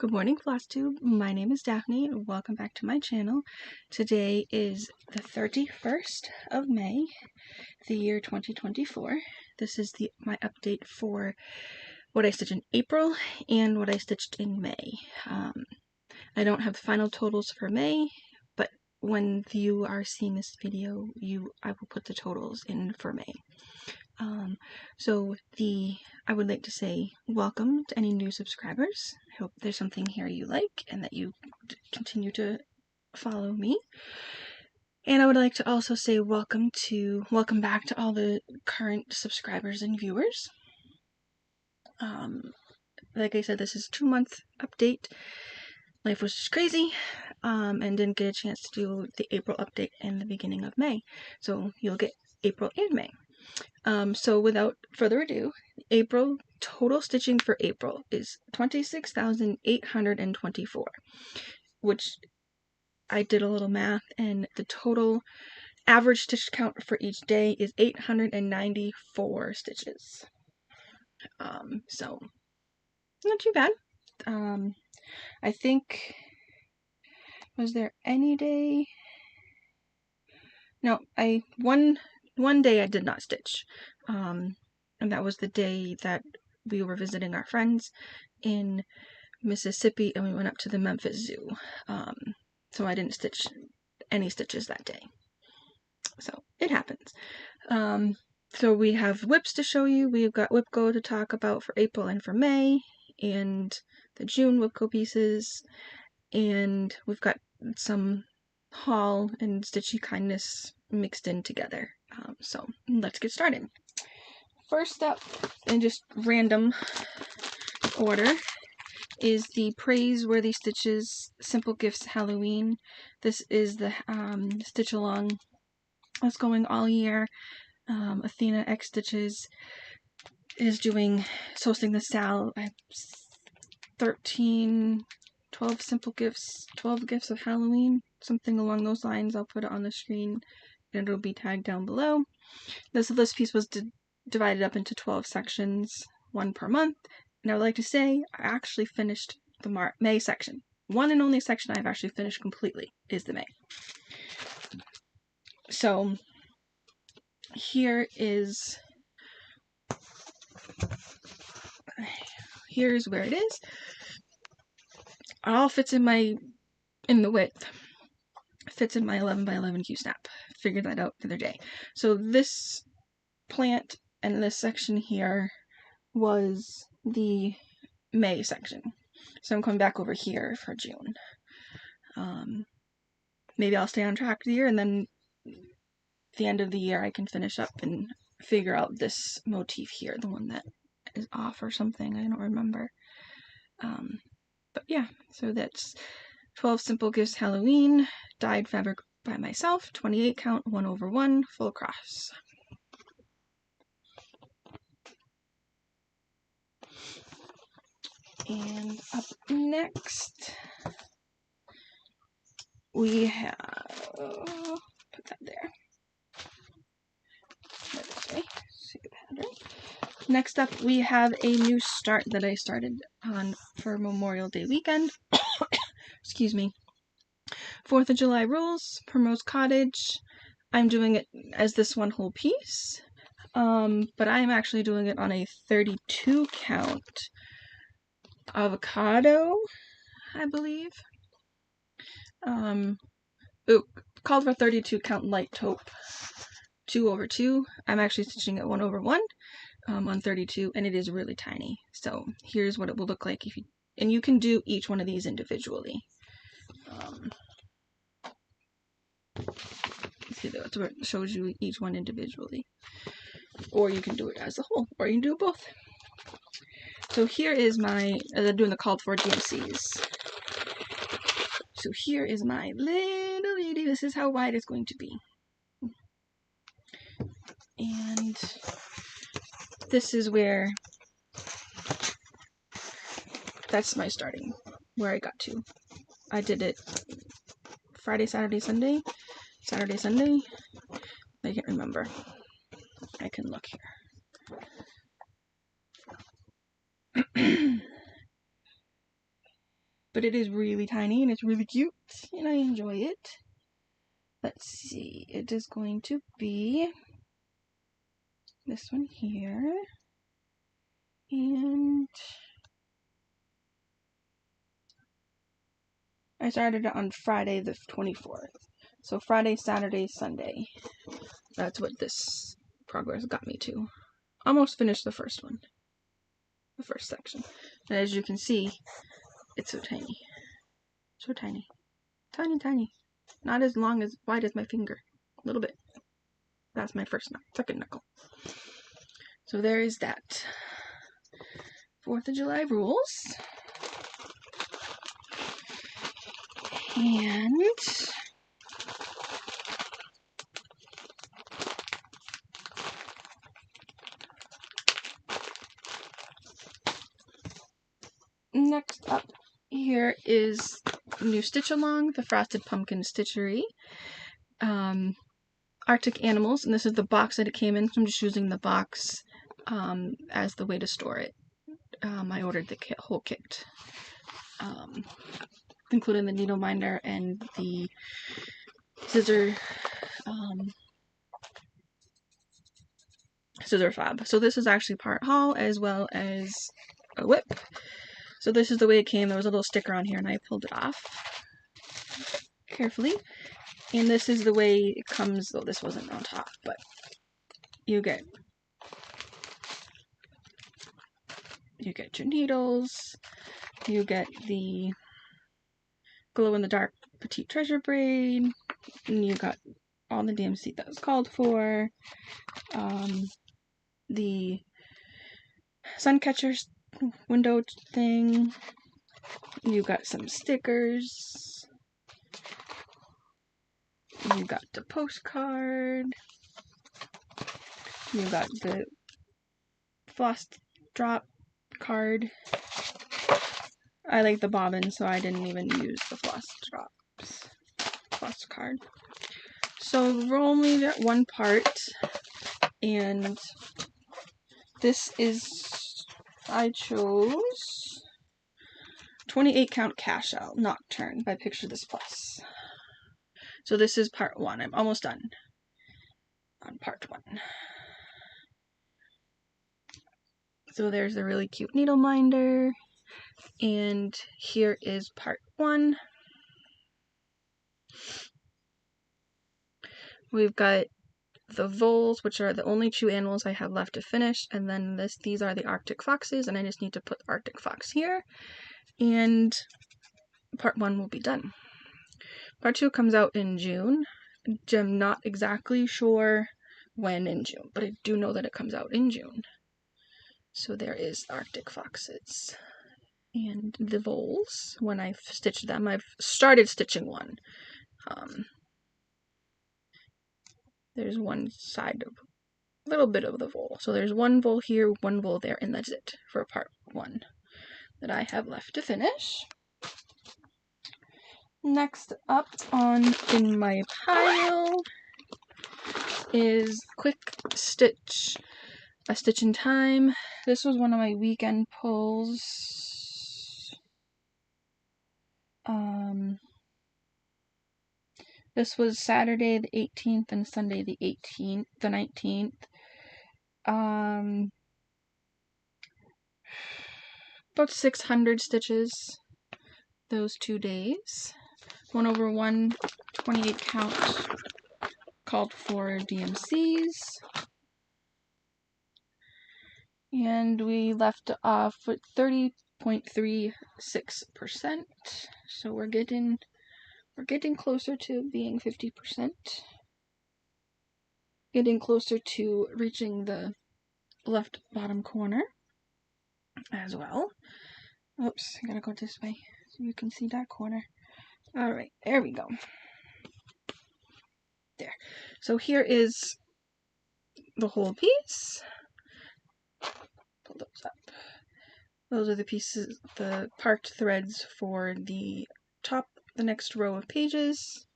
Good morning, Flosstube. My name is Daphne. Welcome back to my channel. Today is the 31st of May, the year 2024. This is my update for what I stitched in April and what I stitched in May. I don't have the final totals for May, but when you are seeing this video, I will put the totals in for May. I would like to say welcome to any new subscribers. I hope there's something here you like and that you continue to follow me. And I would like to also say welcome back to all the current subscribers and viewers. Like I said, this is a 2-month update. Life was just crazy, and didn't get a chance to do the April update in the beginning of May. So you'll get April and May. So without further ado, April total stitching for April is 26,824, which I did a little math, and the total average stitch count for each day is 894 stitches. So not too bad. I think, was there any day? No, one day I did not stitch, and that was the day that we were visiting our friends in Mississippi and we went up to the Memphis Zoo. So I didn't stitch any stitches that day. So it happens. So we have whips to show you. We've got whipco to talk about for April and for May, and the June whipco pieces, and we've got some haul and stitchy kindness mixed in together. So let's get started. First up, in just random order, is the Praiseworthy Stitches Simple Gifts Halloween. This is the stitch along that's going all year. Athena X Stitches is hosting the sale. 12 simple gifts, 12 gifts of Halloween, something along those lines. I'll put it on the screen and it'll be tagged down below. This piece was divided up into 12 sections, one per month. And I would like to say I actually finished the May section. One and only section I've actually finished completely is the May. So here's where it is. It all fits in the width. Fits in my 11 by 11 Q-snap. Figured that out the other day. So this plant and this section here was the May section. So I'm coming back over here for June. Maybe I'll stay on track the year, and then at the end of the year I can finish up and figure out this motif here, the one that is off or something. I don't remember. But yeah, so that's 12 Simple Gifts Halloween, dyed fabric by myself, 28 count, 1/1, full cross. And up next, we have, put that there. See the pattern. Next up, we have a new start that I started on for Memorial Day weekend. Excuse me. 4th of July rules, Primrose Cottage. I'm doing it as this one whole piece, but I'm actually doing it on a 32 count avocado, I believe. Called for 32 count light taupe 2/2. I'm actually stitching it 1/1 on 32, and it is really tiny. So here's what it will look like and you can do each one of these individually. See, that's where it shows you each one individually, or you can do it as a whole, or you can do both. So here is my doing the called for GMCs. So here is my little lady. This is how wide it's going to be, and this is where that's my starting, where I got to. I did it Friday, Saturday, Sunday. Saturday, Sunday. I can't remember. I can look here. but it is really tiny and it's really cute and I enjoy it. Let's see, it is going to be this one here, and I started it on Friday the 24th. So Friday, Saturday, Sunday. That's what this progress got me to. Almost finished the first one. The first section. And as you can see, it's so tiny. So tiny. Tiny, tiny. Not as long as wide as my finger. A little bit. That's my second knuckle. So there is that. 4th of July rules. And next up here is new Stitch Along, the Frosted Pumpkin Stitchery. Arctic Animals, and this is the box that it came in, so I'm just using the box as the way to store it. I ordered the whole kit, including the needle minder and the scissor fob. So this is actually part haul as well as a whip. So this is the way it came. There was a little sticker on here and I pulled it off carefully. And this is the way it comes, though this wasn't on top, but you get your needles, you get the glow-in-the-dark petite treasure braid, and you got all the DMC that was called for, the sun catchers window thing, you got some stickers, you got the postcard, you got the floss drop card. I like the bobbin, so I didn't even use the floss card. So we're only at one part, and this is, I chose 28 Count Cash Out Nocturne by Picture This Plus. So this is part 1. I'm almost done on part 1. So there's a really cute needle minder, and here is part 1. We've got the voles, which are the only 2 animals I have left to finish, and then these are the Arctic foxes, and I just need to put the Arctic fox here, and part 1 will be done. Part 2 comes out in June. I'm not exactly sure when in June, but I do know that it comes out in June. So there is Arctic foxes. And the voles, when I've stitched them, I've started stitching one. There's one side of a little bit of the vole. So there's one vole here, one vole there, and that's it for part 1 that I have left to finish. Next up in my pile is Quick Stitch, A Stitch in Time. This was one of my weekend pulls. This was Saturday the 18th and Sunday the 19th. About 600 stitches those 2 days. 1/1, 28 count, called for DMCs. And we left off with 30.36%. So we're getting closer to being 50%. Getting closer to reaching the left bottom corner as well. Oops, I gotta go this way so you can see that corner. Alright, there we go. There. So here is the whole piece. Pull those up. Those are the pieces, the parked threads for the next row of pages.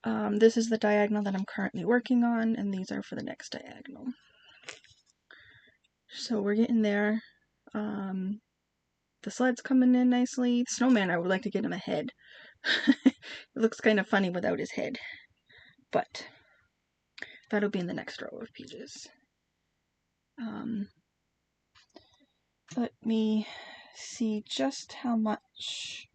This is the diagonal that I'm currently working on, and these are for the next diagonal. So we're getting there. The the sled's coming in nicely. The snowman, I would like to get him a head. It looks kind of funny without his head. But that'll be in the next row of pages. Let me see just how much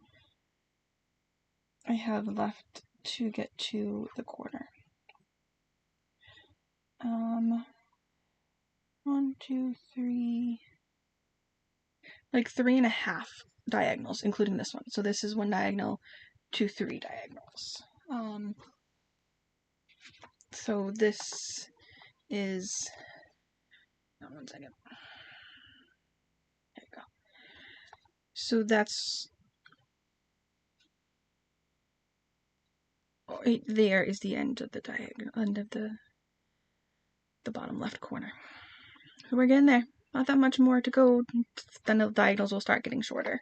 I have left to get to the corner. 1, 2, 3, like 3.5 diagonals, including this one. So this is 1 diagonal, 2, 3 diagonals. So this is, 1 second. There you go. So that's, right there is the end of the diagonal, end of the bottom left corner. So we're getting there. Not that much more to go. Then the diagonals will start getting shorter.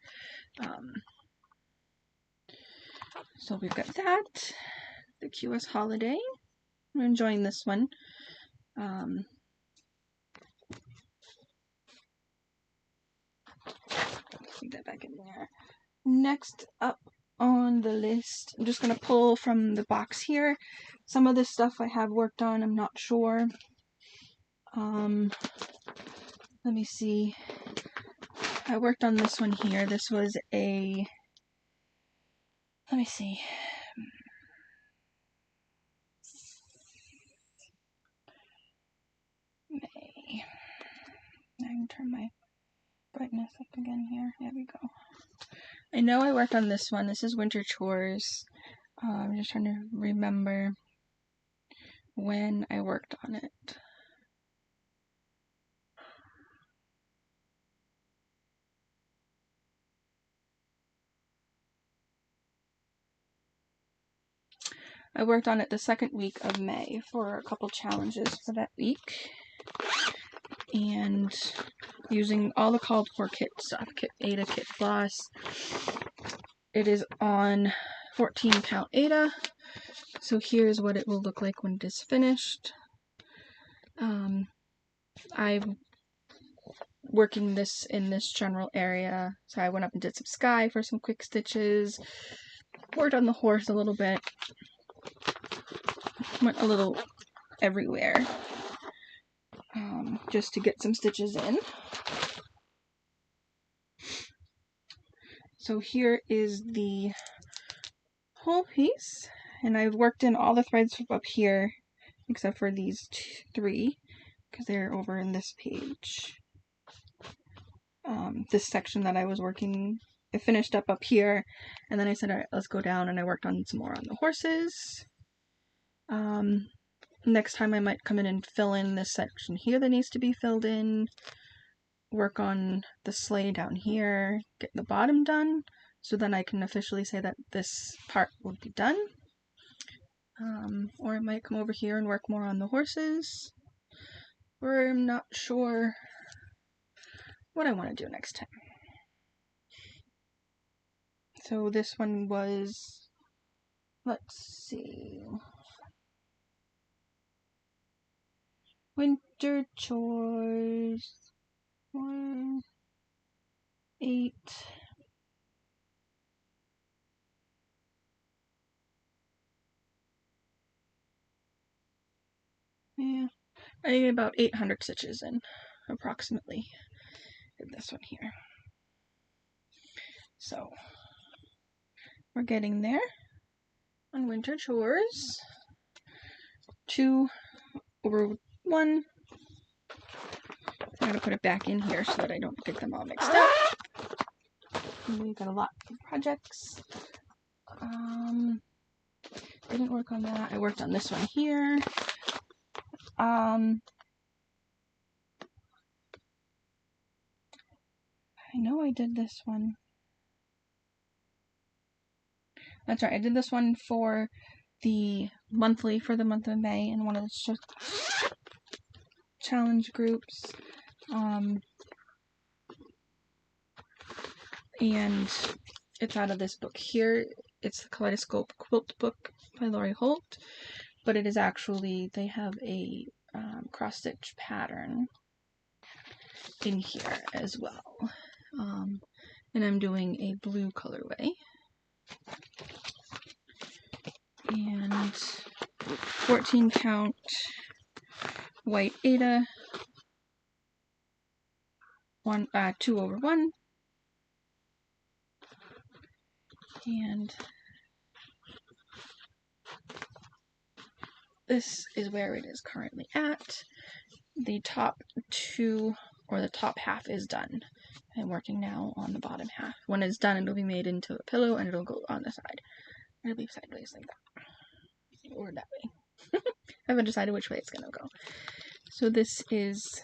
So we've got that. The QS Holiday. I'm enjoying this one. Put that back in there. Next up on the list, I'm just going to pull from the box here. Some of this stuff I have worked on, I'm not sure. Let me see. I worked on this one here. This was a, let me see. May. I can turn my brightness up again here. There we go. I know I worked on this one. This is Winter Chores. I'm just trying to remember when I worked on it. I worked on it the second week of May for a couple challenges for that week. And using all the called for kit stuff, Kit Ada, Kit Floss. It is on 14 count Ada. So here's what it will look like when it is finished. I'm working this in this general area. So I went up and did some sky for some quick stitches. Worked on the horse a little bit. Went a little everywhere. Just to get some stitches in. So here is the whole piece, and I've worked in all the threads up here except for these 3 because they're over in this page. This section that I was working, I finished up here, and then I said, all right, let's go down, and I worked on some more on the horses. Next time I might come in and fill in this section here that needs to be filled in, work on the sleigh down here, get the bottom done, so then I can officially say that this part will be done. Or I might come over here and work more on the horses, or I'm not sure what I want to do next time. So this one was, let's see, Winter Chores, 1, 8, yeah, I need about 800 stitches in, approximately, in this one here. So, we're getting there on Winter Chores. 2 over 1. I'm going to put it back in here so that I don't get them all mixed up. And we've got a lot of projects. Didn't work on that. I worked on this one here. I know I did this one. That's right, I did this one for the monthly for the month of May in one of the challenge groups. And it's out of this book here. It's the Kaleidoscope Quilt Book by Lori Holt, but it is actually, they have a cross-stitch pattern in here as well. and I'm doing a blue colorway. And 14 count white Ada, 2/1, and this is where it is currently at. The top two, or the top half, is done. I'm working now on the bottom half. When it's done, it'll be made into a pillow and it'll go on the side. It'll be sideways like that, or that way. I haven't decided which way it's gonna go. So this is,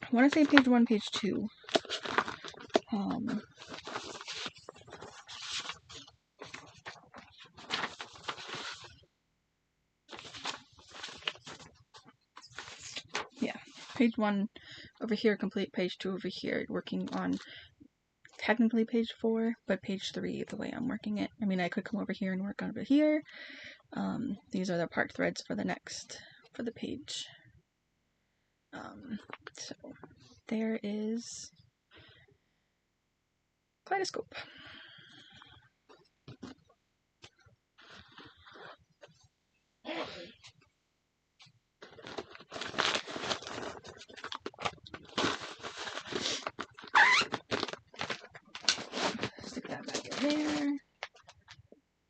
I want to say page 1, page 2. Yeah, page 1 over here, complete. Page 2 over here, working on technically page 4, but page 3 the way I'm working it. I mean, I could come over here and work on it here. These are the part threads for the page. So there is Kaleidoscope. Stick that back in there.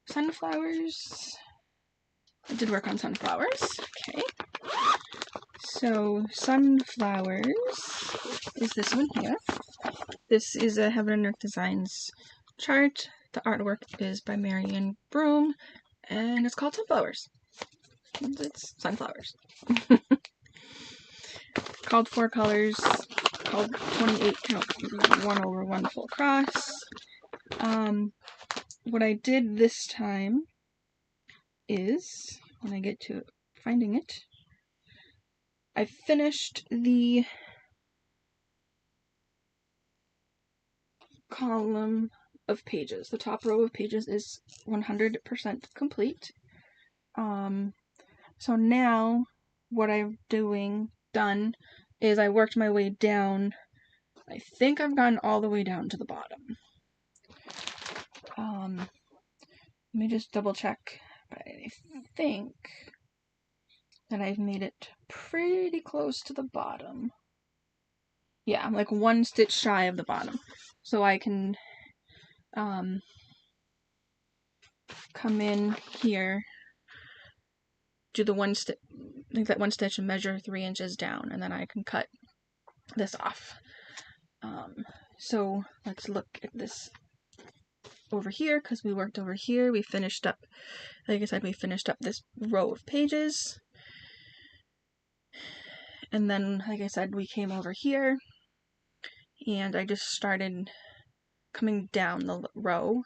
Sunflowers. I did work on sunflowers. Okay. So sunflowers is this one here. This is a Heaven and Earth Designs chart. The artwork is by Marianne Broom, and it's called Sunflowers. It's sunflowers. Called 4 colors, called 28 count 1/1 full cross. What I did this time is, when I get to finding it, I finished the column of pages. The top row of pages is 100% complete. So now what I'm done is I worked my way down. I think I've gotten all the way down to the bottom. Let me just double check, but I think that I've made it pretty close to the bottom. Yeah, I'm like 1 stitch shy of the bottom. So I can come in here, do the 1 stitch, make that 1 stitch and measure 3 inches down, and then I can cut this off. So let's look at this over here, because we worked over here. We finished up, like I said, we finished up this row of pages. And then, like I said, we came over here, and I just started coming down the row,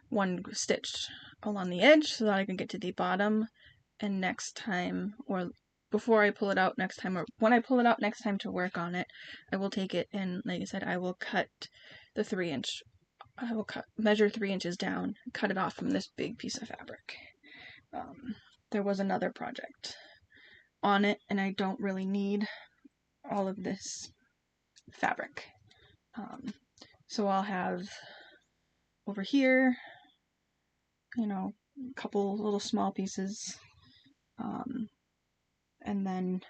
1 stitch along the edge so that I can get to the bottom. And next time, or before I pull it out next time, or when I pull it out next time to work on it, I will take it and, like I said, I will cut the 3 inch. I will measure 3 inches down, cut it off from this big piece of fabric. There was another project on it, and I don't really need all of this fabric. So I'll have over here, you know, a couple little small pieces, and then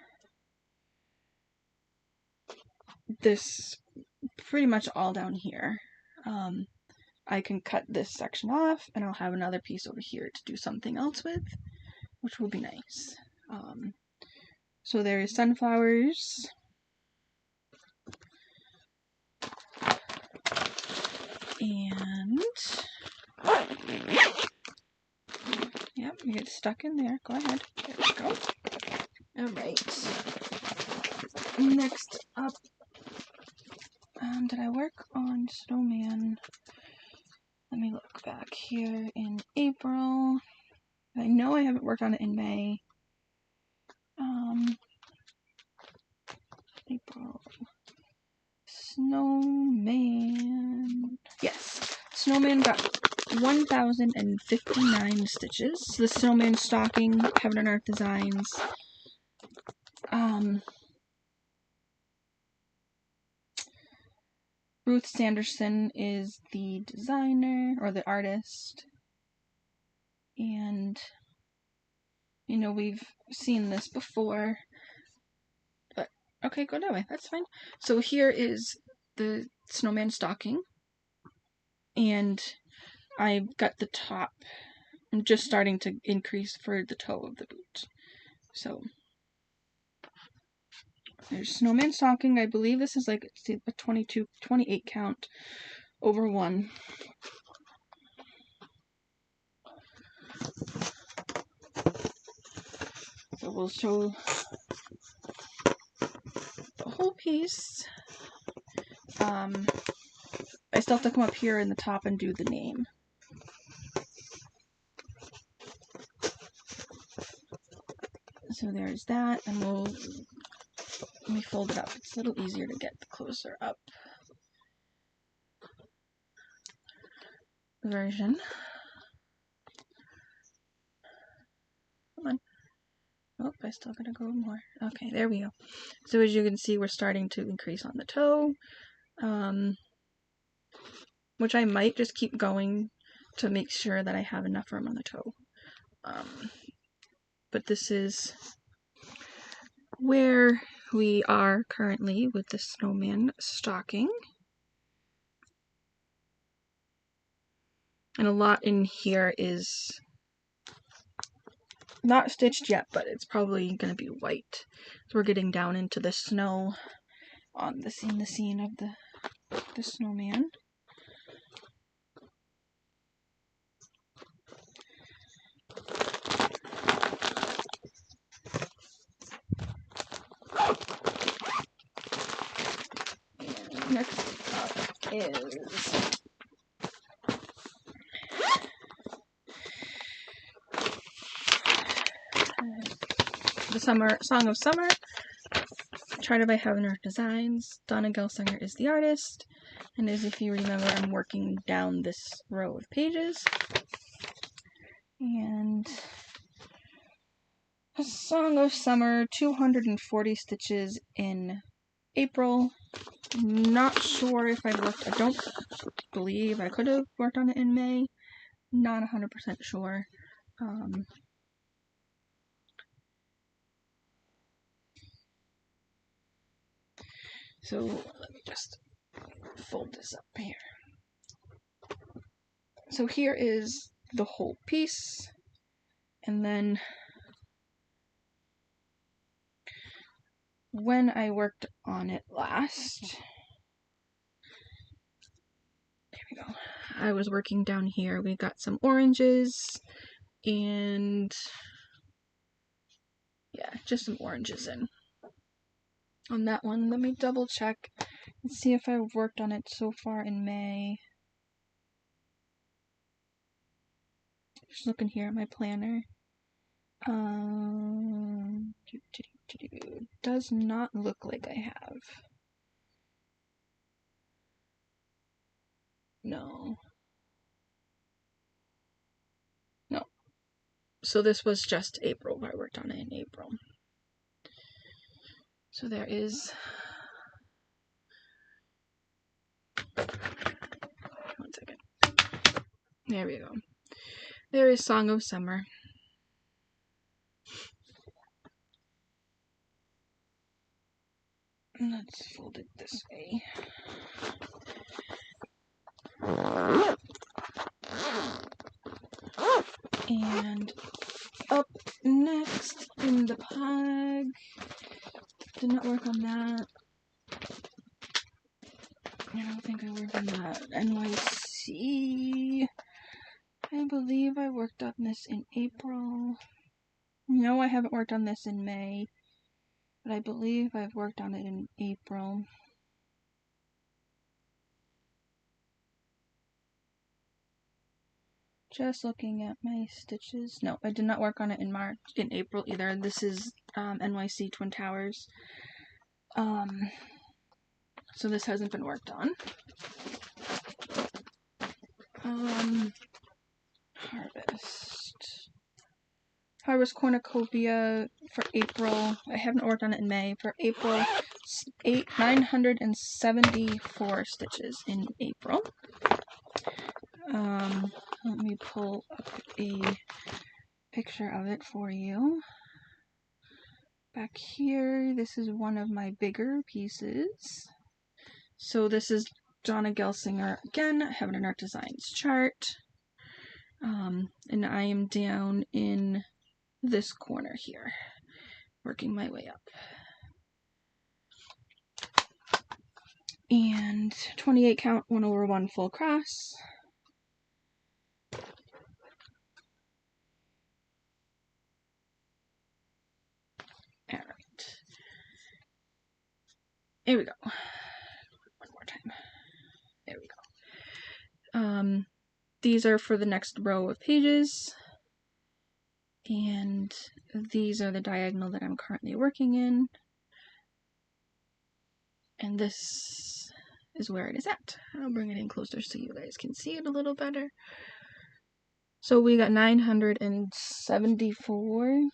this pretty much all down here. I can cut this section off, and I'll have another piece over here to do something else with, which will be nice. So there is sunflowers. And yep, you get stuck in there. Go ahead. There we go. Alright. Next up, did I work on Snowman? Let me look back here in April. I know I haven't worked on it in May. April. Snowman. Yes. Snowman got 1,059 stitches. The Snowman stocking, Heaven and Earth Designs. Ruth Sanderson is the designer or the artist. And, you know, we've seen this before. But, okay, go that way. That's fine. So here is the snowman stocking. And I've got the top. I'm just starting to increase for the toe of the boot. So there's snowman stocking. I believe this is like a 28 count over 1. So we'll show the whole piece. I still have to come up here in the top and do the name. So there's that, and let me fold it up. It's a little easier to get closer up version. Come on. Oh, I still gotta go more. Okay, there we go. So as you can see, we're starting to increase on the toe, which I might just keep going to make sure that I have enough room on the toe. But this is where we are currently with the snowman stocking. And a lot in here is not stitched yet, but it's probably going to be white. So we're getting down into the snow on the scene of the snowman. And next up is the Song of Summer, charted by Heaven Earth Designs. Donna Gelsinger is the artist, and as if you remember, I'm working down this row of pages. And a Song of Summer, 240 stitches in April. Not sure if I don't believe I could have worked on it in May. Not 100% sure. So let me just fold this up here. So here is the whole piece, and then when I worked on it last, there we go, I was working down here. We got some oranges and yeah, just some oranges in on that one. Let me double check and see if I've worked on it so far in May. Just looking here at my planner. Does not look like I have. No. So this was just April. I worked on it in April. So there is... One second. There we go. There is Song of Summer. Let's fold it this way. And up next in the pug. Did not work on that. I don't think I worked on that. NYC. I believe I worked on this in April. No, I haven't worked on this in May. But I believe I've worked on it in April. Just looking at my stitches. No, I did not work on it in April either. This is NYC Twin Towers. So this hasn't been worked on. Harvest Cornucopia for April. I haven't worked on it in May. For April, 974 stitches in April. Let me pull up a picture of it for you. Back here, this is one of my bigger pieces. So this is Donna Gelsinger again, having an art designs chart. And I am down in this corner here, working my way up. And 28 count, 1/1 full cross. Alright. Here we go. One more time. There we go. These are for the next row of pages. And these are the diagonal that I'm currently working in. And this is where it is at. I'll bring it in closer so you guys can see it a little better. So we got 974.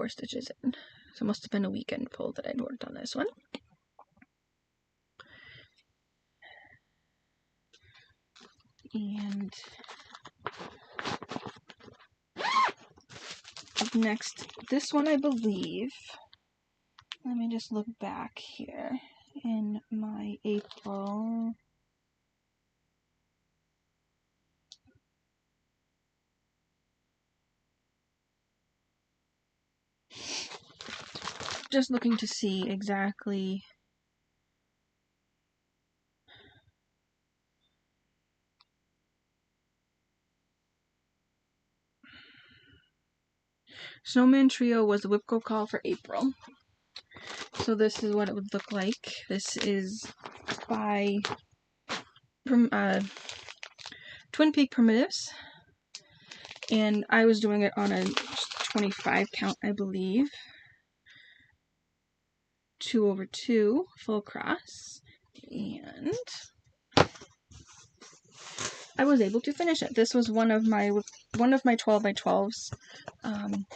Stitches in. So it must have been a weekend pull that I'd worked on this one. And up next, this one I believe, let me just look back here in my April. Just looking to see exactly Snowman Trio was the Whipco call for April. So this is what it would look like. This is by Twin Peak Primitives. And I was doing it on a 25 count, I believe. 2/2 full cross. And I was able to finish it. This was one of my 12x12s,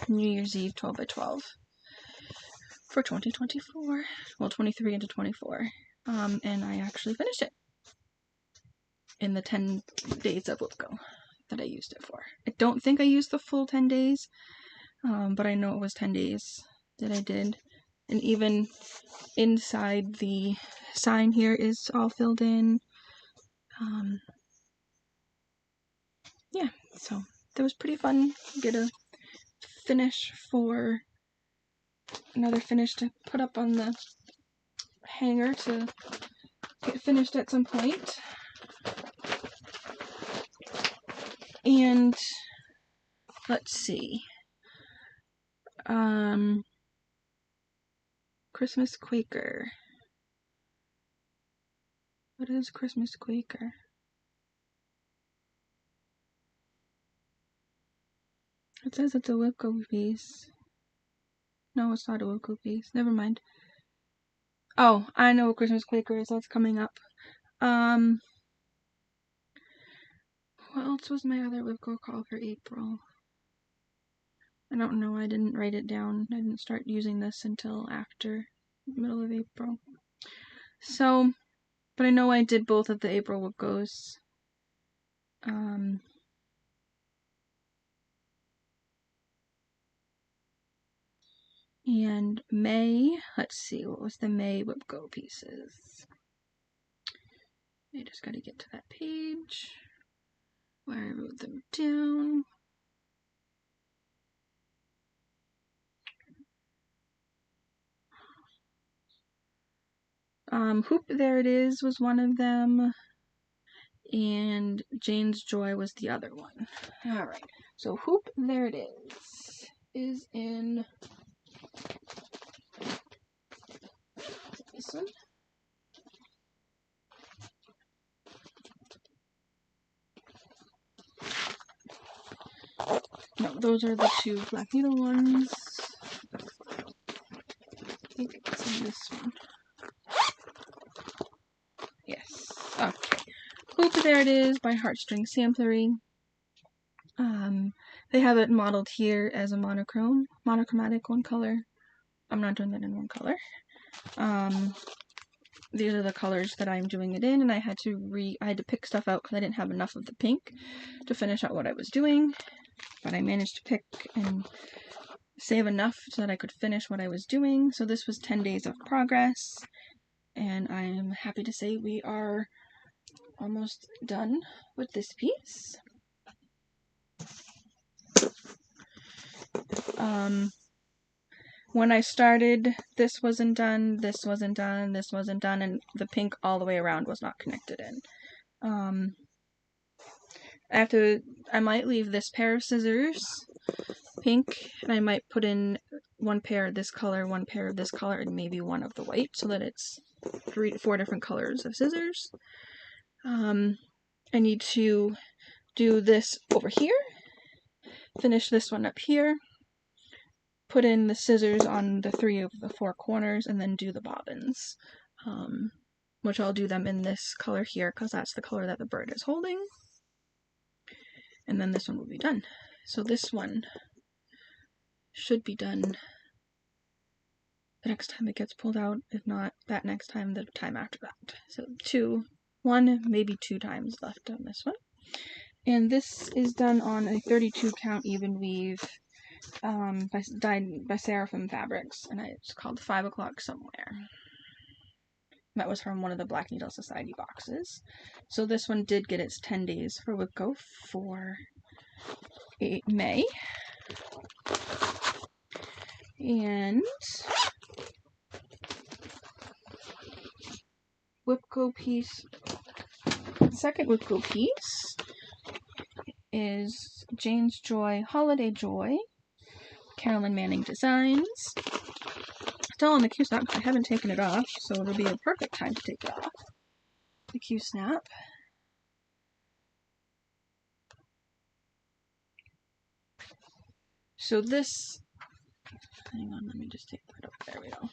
New Year's Eve 12x12 for 2024. Well, 23 into 24. And I actually finished it in the 10 days of Whipco that I used it for. I don't think I used the full 10 days, but I know it was 10 days that I did. And even inside the sign here is all filled in. Yeah, so that was pretty fun. Get a finish for another finish to put up on the hanger to get finished at some point. And let's see. Christmas Quaker. What is Christmas Quaker? It says it's a Whipco piece. No, it's not a Whipco piece. Never mind. Oh, I know what Christmas Quaker is. That's coming up. What else was my other Whipco call for April? I don't know. I didn't write it down. I didn't start using this until after the middle of April. So, but I know I did both of the April Whipcos. And May, let's see, what was the May Whipco pieces? I just gotta get to that page where I wrote them down. Hoop There It Is was one of them, and Jane's Joy was the other one. Alright, so Hoop There It is in this one. No, those are the two black needle ones. I think it's in this one. Yes. Okay. Hoop There It Is by Heartstring Samplery. They have it modeled here as a monochromatic one color. I'm not doing that in one color. These are the colors that I'm doing it in, and I had to pick stuff out because I didn't have enough of the pink to finish out what I was doing, but I managed to pick and save enough so that I could finish what I was doing. So this was 10 days of progress, and I'm happy to say we are almost done with this piece. When I started, this wasn't done, this wasn't done, this wasn't done, and the pink all the way around was not connected in. I might leave this pair of scissors pink, and I might put in one pair of this color, one pair of this color, and maybe one of the white, so that it's 3 to 4 different colors of scissors. I need to do this over here, finish this one up here, put in the scissors on the 3 of the 4 corners, and then do the bobbins, which I'll do them in this color here because that's the color that the bird is holding. And then this one will be done. So this one should be done the next time it gets pulled out. If not that next time, the time after that. So 1, maybe 2 times left on this one. And this is done on a 32 count even weave by Seraphim Fabrics, and it's called 5 o'clock somewhere. That was from one of the Black Needle Society boxes. So this one did get its 10 days for WIPCO for May. And WIPCO piece, second WIPCO piece is Jane's Joy Holiday Joy, Carolyn Manning Designs. Still on the Q-snap because I haven't taken it off, so it'll be a perfect time to take it off. The Q-snap. So this, hang on, let me just take that off. There we go.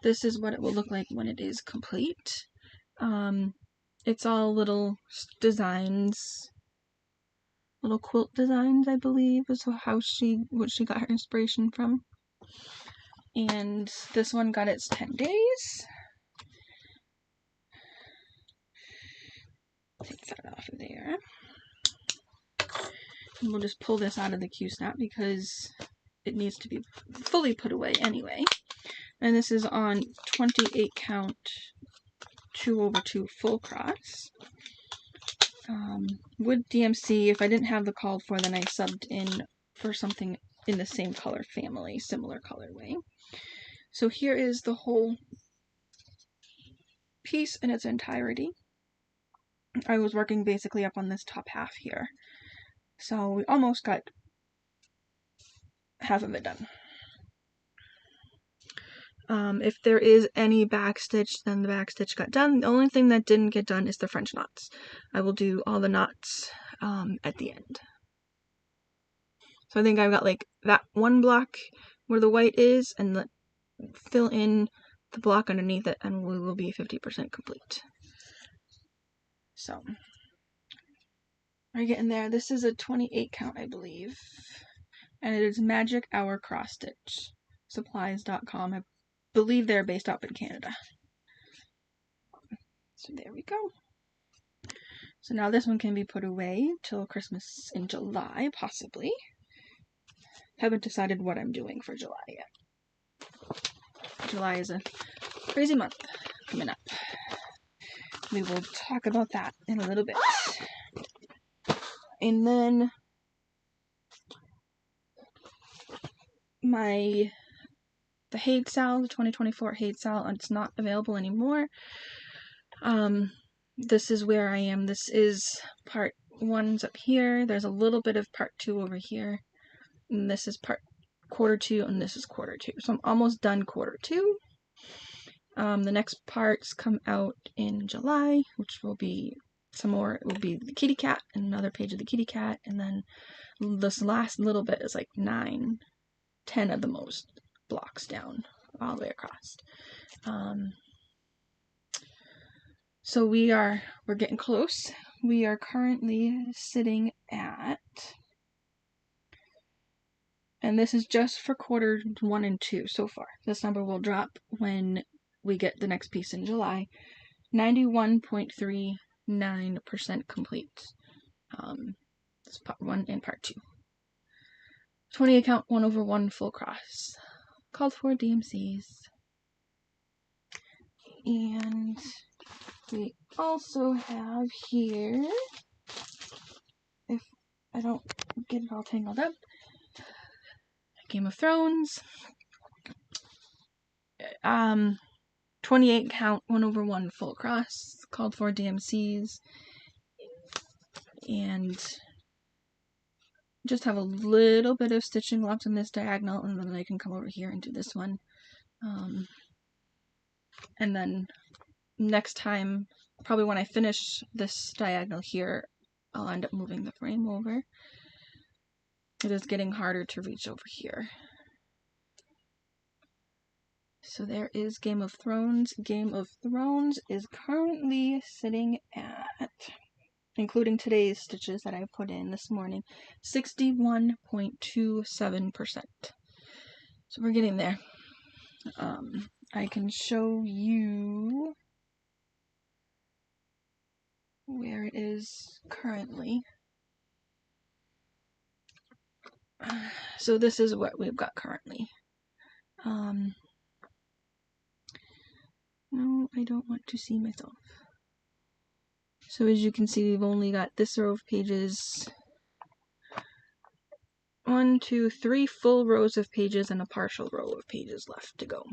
This is what it will look like when it is complete. It's all little designs, little quilt designs, I believe, is what she got her inspiration from. And this one got its 10 days. Take that off of there. And we'll just pull this out of the Q-snap because it needs to be fully put away anyway. And this is on 28 count 2/2 full cross. Wood DMC, if I didn't have the called for, then I subbed in for something in the same color family, similar colorway. So here is the whole piece in its entirety. I was working basically up on this top half here. So we almost got half of it done. If there is any backstitch, then the backstitch got done. The only thing that didn't get done is the French knots. I will do all the knots at the end. So I think I've got like that one block where the white is, and fill in the block underneath it, and we will be 50% complete. So we're getting there. This is a 28 count, I believe, and it is Magic Hour Cross Stitch Supplies.com. I believe they're based up in Canada. So there we go. So now this one can be put away till Christmas in July, possibly. Haven't decided what I'm doing for July yet. July is a crazy month coming up. We will talk about that in a little bit. And then the Haid Sal, the 2024 Haid Sal, it's not available anymore. This is where I am. This is part 1's up here. There's a little bit of part 2 over here. And this is quarter 2, and this is quarter 2. So I'm almost done quarter 2. The next parts come out in July, which will be some more. It will be the kitty cat and another page of the kitty cat, and then this last little bit is like 9, 10 of the most blocks down all the way across. So we're getting close. We are currently sitting at And this is just for quarters 1 and 2 so far. This number will drop when we get the next piece in July. 91.39% complete. This is part 1 and part 2. 28 count 1/1 full cross. Called for DMCs. And we also have here, if I don't get it all tangled up, Game of Thrones. 28 count 1/1 full cross. Called for DMCs. And just have a little bit of stitching left in this diagonal, and then I can come over here and do this one. And then next time, probably when I finish this diagonal here, I'll end up moving the frame over. It is getting harder to reach over here. So there is Game of Thrones. Game of Thrones is currently sitting at, including today's stitches that I put in this morning, 61.27%. So we're getting there. I can show you where it is currently. So this is what we've got currently. No, I don't want to see myself. So as you can see, we've only got this row of pages. 1, 2, 3 full rows of pages and a partial row of pages left to go.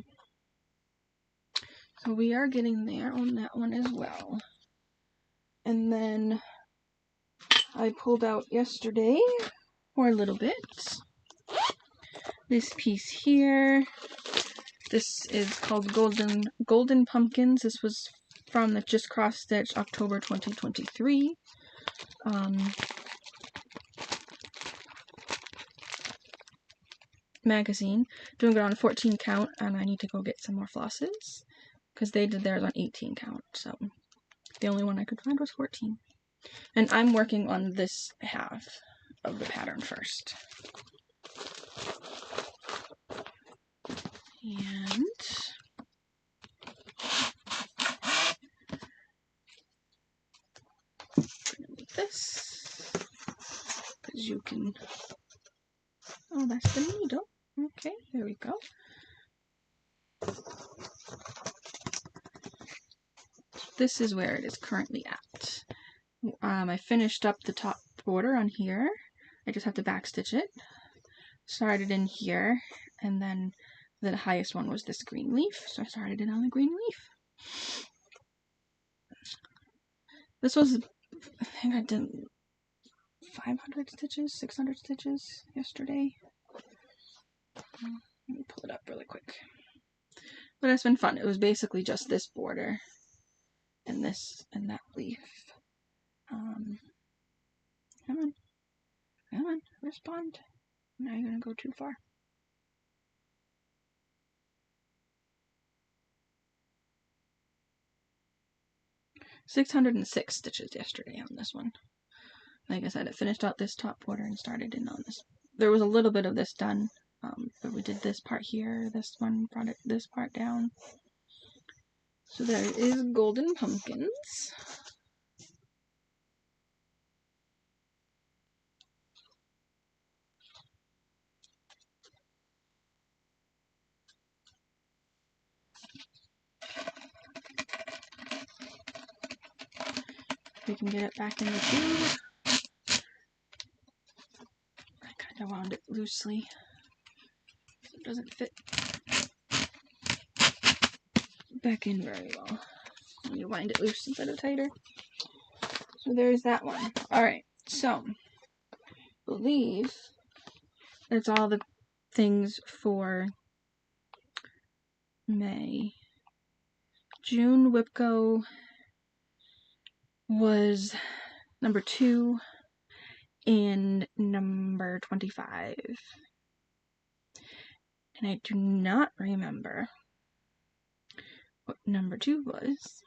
So we are getting there on that one as well. And then I pulled out yesterday for a little bit this piece here. This is called Golden Pumpkins. This was from the Just Cross Stitch October 2023. Magazine. Doing it on 14 count, and I need to go get some more flosses because they did theirs on 18 count. So the only one I could find was 14. And I'm working on this half of the pattern first. And this, because you can, oh, that's the needle. Okay, there we go. This is where it is currently at. I finished up the top border on here. I just have to backstitch it. Started in here, and then the highest one was this green leaf, so I started it on the green leaf. This was, I think I did 500 stitches, 600 stitches yesterday. Let me pull it up really quick. But it's been fun. It was basically just this border and this and that leaf. Come on, respond. Now you're gonna go too far. $606 stitches yesterday on this one. Like I said, I finished out this top border and started in on this. There was a little bit of this done, but we did this part here. This one brought this part down. So there is Golden Pumpkins. We can get it back in the tube. I kind of wound it loosely so it doesn't fit back in very well. And you wind it loose instead of tighter. So there's that one. Alright, so I believe that's all the things for May. June Whipco was number 2 and number 25. And I do not remember what number 2 was.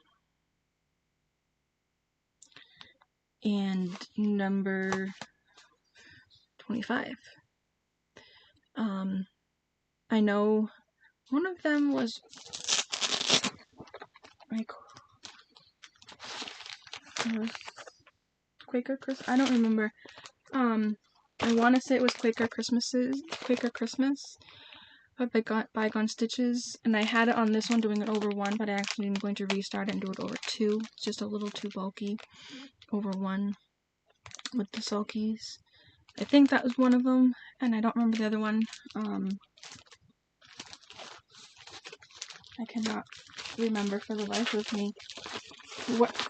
And number 25. I know one of them was like Quaker Christmas. I don't remember. I want to say it was Quaker Christmas by Bygone Stitches, and I had it on this one doing it over one, but I actually am going to restart it and do it over two. It's just a little too bulky over one with the sulkies. I think that was one of them, and I don't remember the other one. I cannot remember for the life of me what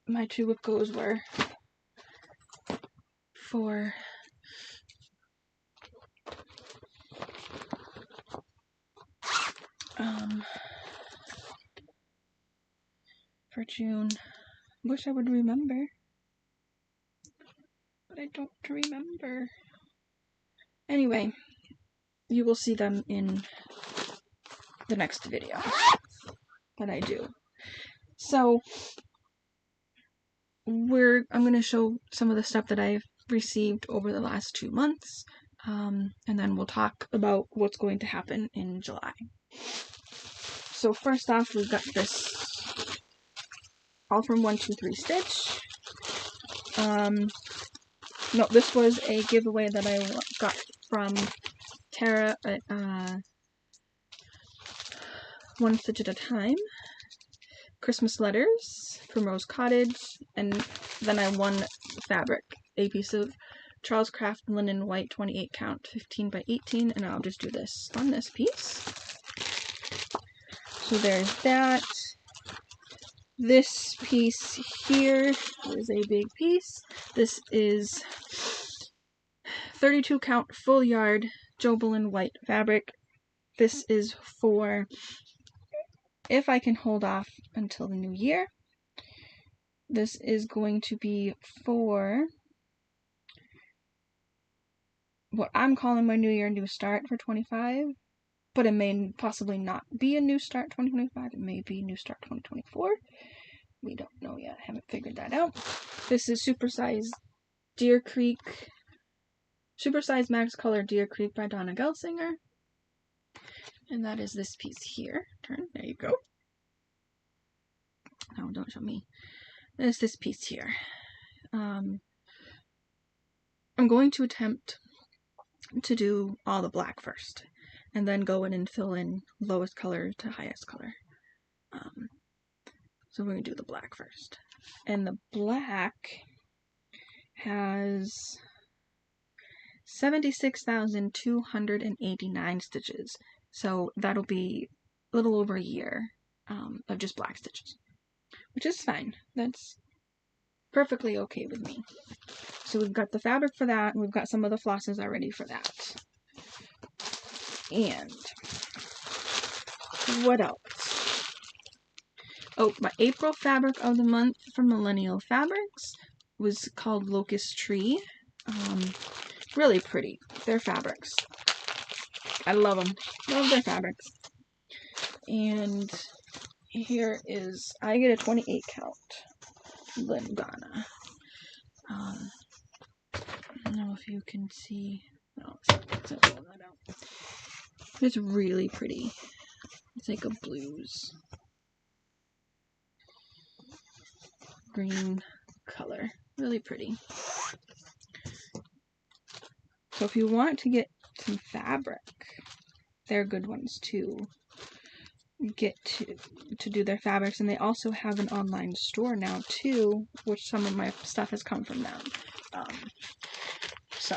my two whip goes were for June. Wish I would remember, but I don't remember. Anyway, you will see them in the next video that I do. So I'm going to show some of the stuff that I've received over the last 2 months, and then we'll talk about what's going to happen in July. So first off, we've got this all from 123 Stitch. No, this was a giveaway that I got from Tara at One Stitch at a Time. Christmas letters from Rose Cottage, and then I won fabric, a piece of Charles Craft linen white 28 count 15 by 18, and I'll just do this on this piece. So there's that. This piece here is a big piece. This is 32 count full yard Jobelin white fabric. This is for if I can hold off until the new year. This is going to be for what I'm calling my new year new start for 25, but it may possibly not be a new start 2025. It may be new start 2024. We don't know yet. I haven't figured that out. This is supersized Max Color Deer Creek by Donna Gelsinger. And that is this piece here. Turn. There you go. No, don't show me. There's this piece here. I'm going to attempt to do all the black first, and then go in and fill in lowest color to highest color. So we're going to do the black first. And the black has 76,289 stitches. So that'll be a little over a year of just black stitches, which is fine. That's perfectly okay with me. So we've got the fabric for that, and we've got some of the flosses already for that. And what else? Oh, my April fabric of the month from Millennial Fabrics was called Locust Tree. Really pretty. Their fabrics. I love them. Love their fabrics. And here is, I get a 28 count Lingana. I don't know if you can see. No, it's not rolling that out. It's really pretty. It's like a blues green color. Really pretty. So if you want to get some fabric, they're good ones too. Get to do their fabrics, and they also have an online store now too, which some of my stuff has come from them. So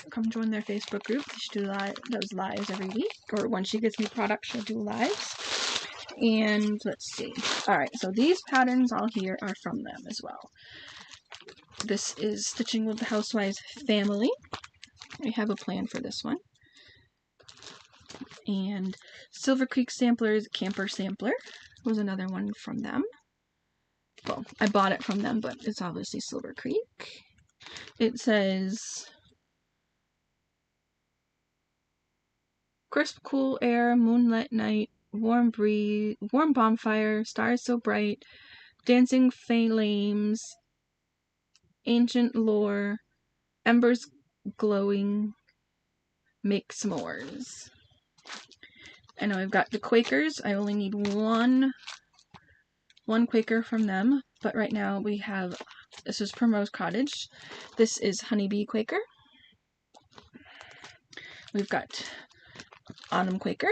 come join their Facebook group. She does lives every week, or when she gets new products, she'll do lives. And let's see. Alright, so these patterns all here are from them as well. This is Stitching with the Housewives family. We have a plan for this one. And Silver Creek Samplers Camper Sampler was another one from them. Well, I bought it from them, but it's obviously Silver Creek. It says crisp, cool air, moonlit night, warm breeze, warm bonfire, stars so bright, dancing flames, ancient lore, embers glowing make s'mores. And now I've got the Quakers. I only need one Quaker from them, but right now we have, this is Primrose Cottage. This is Honeybee Quaker. We've got Autumn Quaker.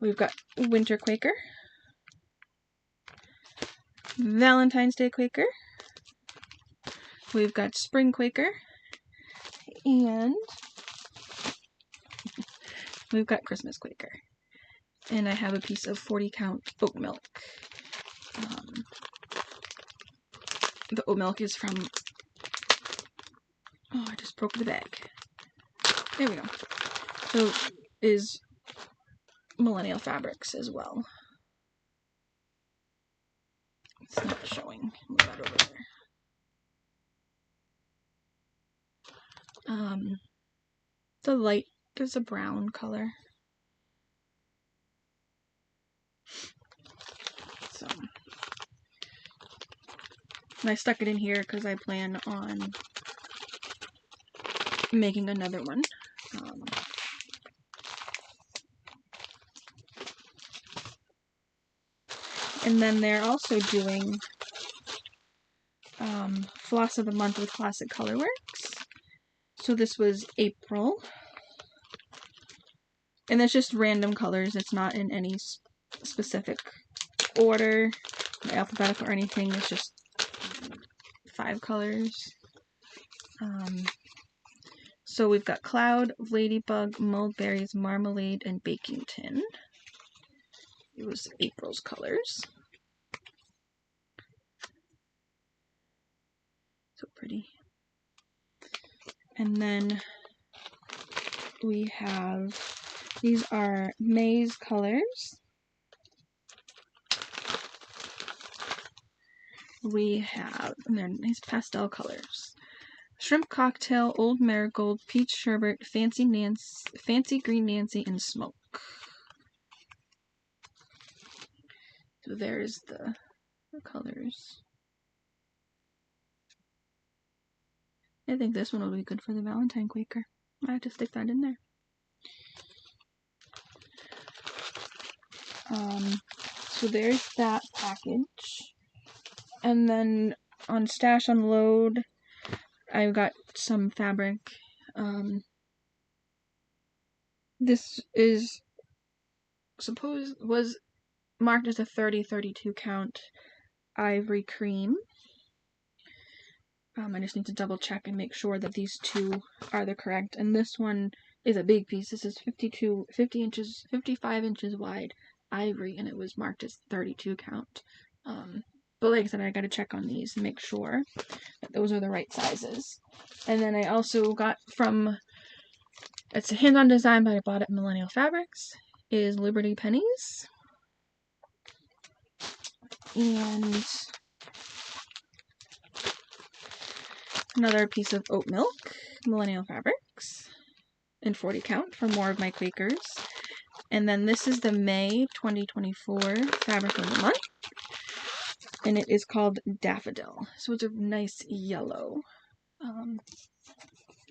We've got Winter Quaker. Valentine's Day Quaker. We've got Spring Quaker. And we've got Christmas Quaker. And I have a piece of 40 count oat milk. The oat milk is from, oh, I just broke the bag. There we go. So is Millennial Fabrics as well. It's not showing. Move that over there. The light is a brown color. So, and I stuck it in here because I plan on making another one. And then they're also doing Floss of the Month with Classic Colorworks. So this was April. And it's just random colors. It's not in any specific order, alphabetical or anything. It's just 5 colors. So we've got Cloud, Ladybug, Mulberries, Marmalade, and Baking Tin. It was April's colors. So pretty. And then we have, these are May's colors. We have, and they're nice pastel colors. Shrimp Cocktail, Old Marigold, Peach Sherbet, Fancy Green Nancy, and Smoke. So there's the colors. I think this one will be good for the Valentine Quaker. I have to stick that in there. So there's that package. And then on Stash Unload, I've got some fabric. This was marked as a 30-32 count ivory cream. I just need to double check and make sure that these two are the correct. And this one is a big piece. This is 55 inches wide ivory, and it was marked as 32 count. But like I said, I gotta check on these and make sure that those are the right sizes. And then I also got from, it's a hand-on design, but I bought it at Millennial Fabrics, is Liberty Pennies. And another piece of oat milk, Millennial Fabrics, in 40 count for more of my Quakers. And then this is the May 2024 Fabric of the Month. And it is called Daffodil. So it's a nice yellow. Let's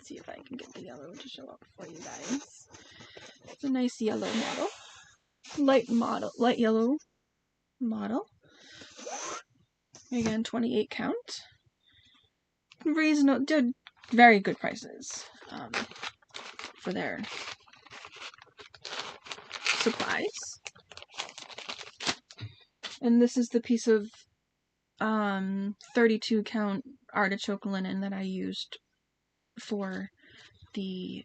see if I can get the yellow to show up for you guys. It's a nice yellow model. Light yellow model. Again, 28 count. Reasonable, did very good prices for their supplies. And this is the piece of 32 count artichoke linen that I used for the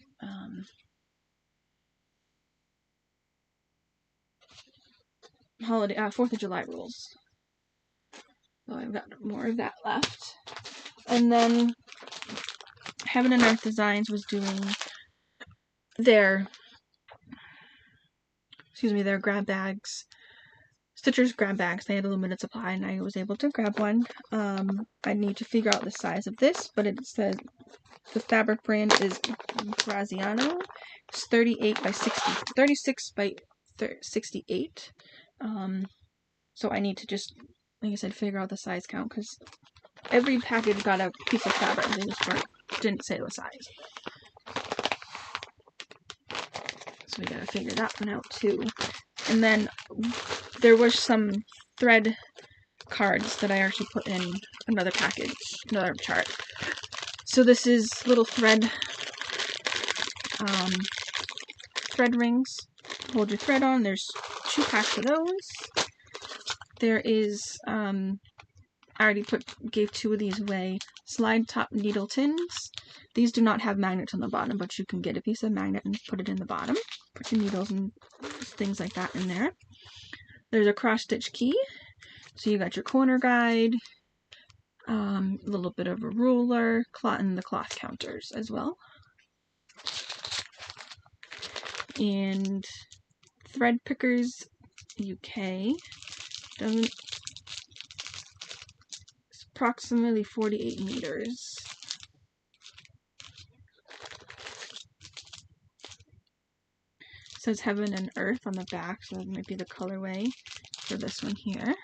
holiday 4th of July rules. So I've got more of that left. And then Heaven and Earth Designs was doing their grab bags, Stitcher's grab bags. They had a limited supply, and I was able to grab one. I need to figure out the size of this, but it says the fabric brand is Graziano. It's 36 by 68. So I need to just, like I said, figure out the size count, because every package got a piece of fabric. They just didn't say the size. So we gotta figure that one out too. And then there was some thread cards that I actually put in another package, another chart. So this is little thread rings. Hold your thread on. There's 2 packs of those. There is I already gave 2 of these away. Slide top needle tins. These do not have magnets on the bottom, but you can get a piece of magnet and put it in the bottom. Put your needles and things like that in there. There's a cross stitch key. So you got your corner guide, a little bit of a ruler, and the cloth counters as well. And Thread Pickers UK. It's approximately 48 meters. It says Heaven and Earth on the back, so that might be the colorway for this one here.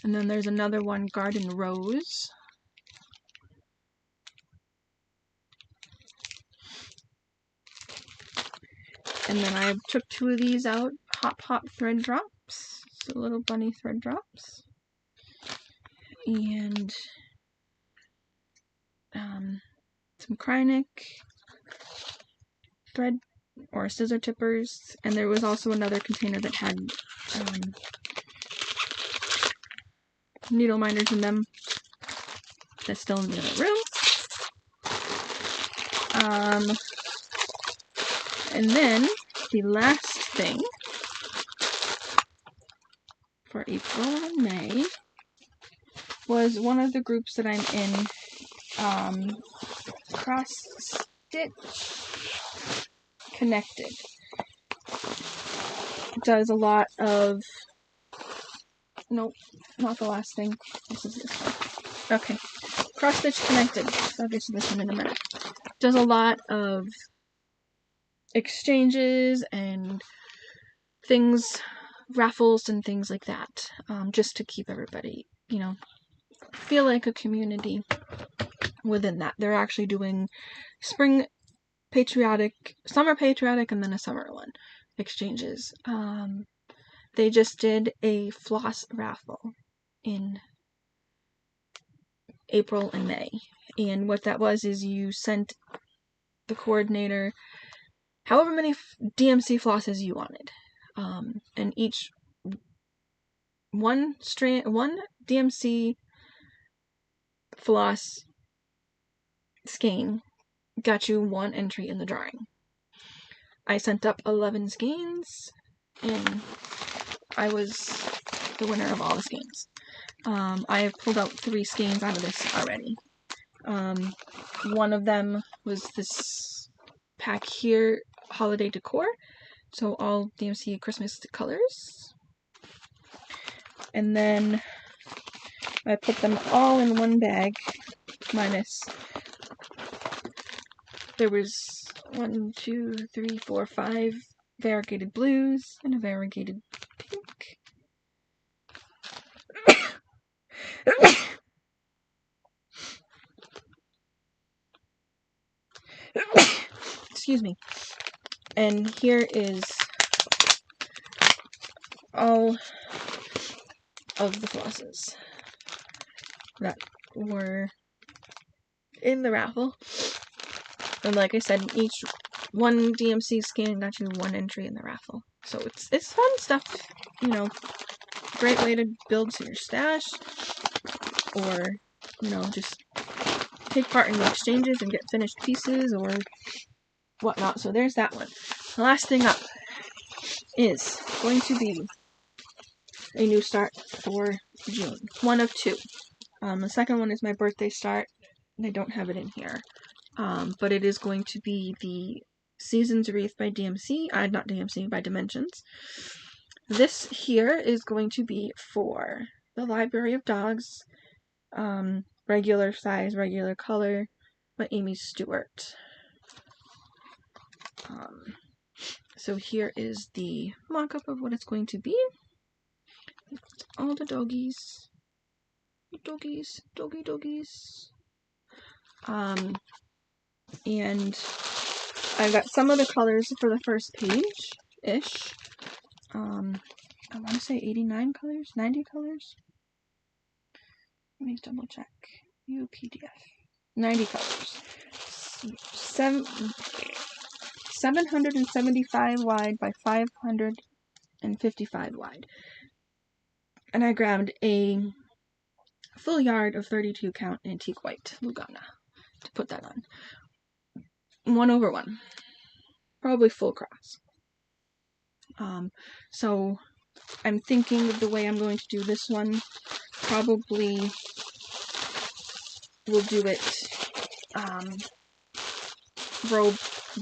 And then there's another one, Garden Rose. And then I took 2 of these out, Hop Hop thread drops, so little bunny thread drops. And some Krynic thread or scissor tippers. And there was also another container that had needle minders in them. That's still in the other room. And then the last thing for April and May was one of the groups that I'm in, Cross Stitch Connected. It does a lot of, nope, not the last thing. This is this one. Okay, Cross Stitch Connected. So I'll get to this one in a minute. Does a lot of exchanges and things, raffles and things like that, just to keep everybody, you know, feel like a community within that. They're actually doing spring patriotic, summer patriotic, and then a summer one exchanges. They just did a floss raffle in April and May, and what that was is you sent the coordinator however many DMC flosses you wanted, and each one DMC floss skein got you 1 entry in the drawing. I sent up 11 skeins, and I was the winner of all the skeins. I have pulled out 3 skeins out of this already. One of them was this pack here, Holiday Decor, so all DMC Christmas colors. And then I put them all in one bag, minus, there was 1, 2, 3, 4, 5 variegated blues and a variegated pink. Excuse me. And here is all of the flosses that were in the raffle. And like I said, each one DMC scan got you 1 entry in the raffle. So it's fun stuff, you know, great way to build to your stash, or, you know, just take part in the exchanges and get finished pieces or whatnot. So there's that one. The last thing up is going to be a new start for June. 1 of 2. The second one is my birthday start, and I don't have it in here. But it is going to be the Seasons Wreath by DMC, not DMC, by Dimensions. This here is going to be for the Library of Dogs, regular size, regular color, by Amy Stewart. So here is the mock-up of what it's going to be. All the doggies. Doggies. Doggies. And I've got some of the colors for the first page-ish. I want to say 89 colors, 90 colors. Let me double check. UPDF. 90 colors. 775 wide by 555 wide. And I grabbed a full yard of 32 count antique white Lugana to put that on. 1/1. Probably full cross. So I'm thinking of the way I'm going to do this one. Probably we'll do it row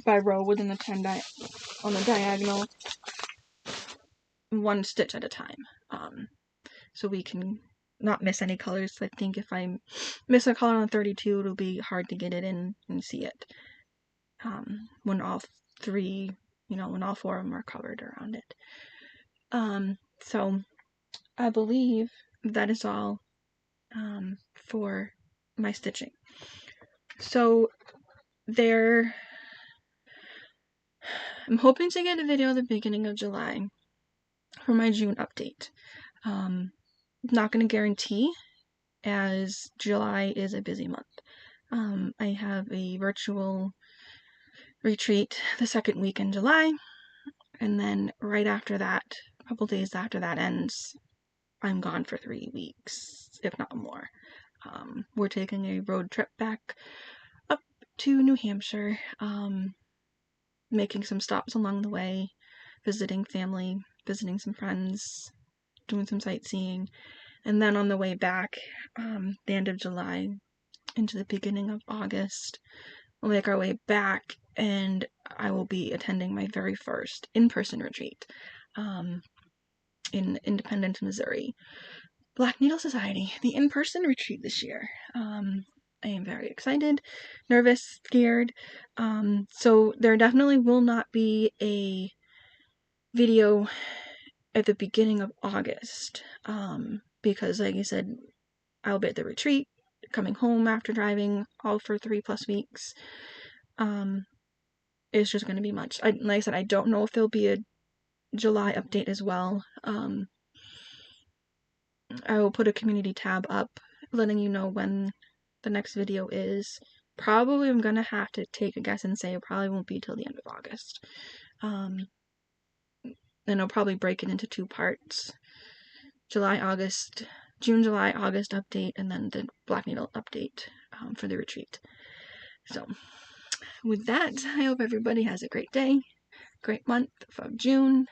by row within the 10 on the diagonal, 1 stitch at a time. So we can not miss any colors. I think if I miss a color on 32, it'll be hard to get it in and see it. When all 3, when all 4 of them are covered around it. So I believe that is all for my stitching. So I'm hoping to get a video at the beginning of July for my June update. Not going to guarantee, as July is a busy month. I have a virtual retreat the second week in July, and then right after that, a couple days after that ends, I'm gone for 3 weeks, if not more. We're taking a road trip back up to New Hampshire, making some stops along the way, visiting family, visiting some friends, doing some sightseeing, and then on the way back, the end of July into the beginning of August, we'll make our way back, and I will be attending my very first in-person retreat in Independence, Missouri. Black Needle Society, the in-person retreat this year. I am very excited, nervous, scared. So there definitely will not be a video at the beginning of August, because like I said, I'll be at the retreat, coming home after driving all for 3+ weeks. It's just going to be much. Like I said, I don't know if there'll be a July update as well. I will put a community tab up letting you know when the next video is. Probably I'm going to have to take a guess and say it probably won't be till the end of August. And I'll probably break it into 2 parts. June, July, August update, and then the Black Needle update for the retreat. So, with that, I hope everybody has a great day, great month of June.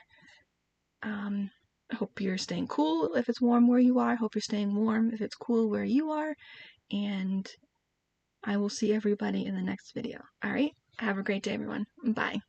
I hope you're staying cool if it's warm where you are. I hope you're staying warm if it's cool where you are. And I will see everybody in the next video. Alright? Have a great day, everyone. Bye.